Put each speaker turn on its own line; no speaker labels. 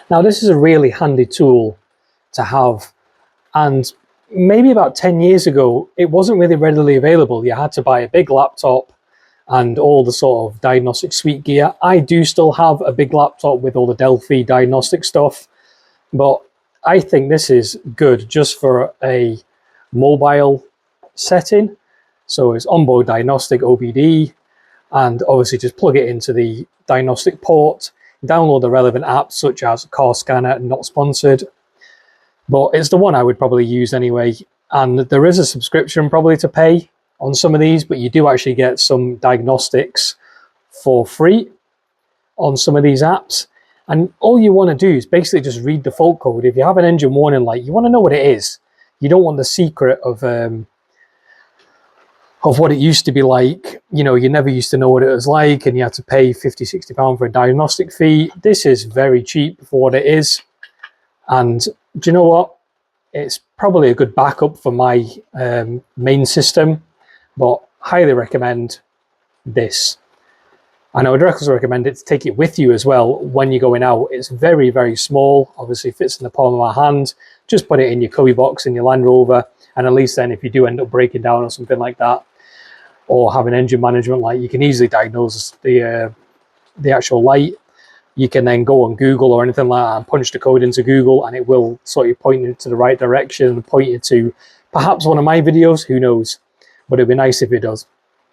Now this is a really handy tool to have, and maybe about 10 years ago it wasn't really readily available. You had to buy a big laptop and all the sort of diagnostic suite gear. I do still have a big laptop with all the Delphi diagnostic stuff, but I think this is good just for a mobile setting. So it's onboard diagnostic OBD, and obviously just plug it into the diagnostic port, download the relevant apps such as Car Scanner, not sponsored, but it's the one I would probably use anyway. And there is a subscription probably to pay on some of these, but you do actually get some diagnostics for free on some of these apps. And all you want to do is basically just read the fault code. If you have an engine warning light, you want to know what it is. You don't want the secret of what it used to be like. You know, you never used to know what it was like, and you had to pay 50, 60 pounds for a diagnostic fee. This is very cheap for what it is. And do you know what? It's probably a good backup for my main system, but highly recommend this. And I would also recommend it to take it with you as well when you're going out. It's very, very small. Obviously fits in the palm of my hand. Just put it in your cubby box in your Land Rover, and at least then if you do end up breaking down or something like that, or have an engine management light, you can easily diagnose the actual light. You can then go on Google or anything like that and punch the code into Google, and it will sort of point you to the right direction and point you to perhaps one of my videos, who knows, but it'd be nice if it does.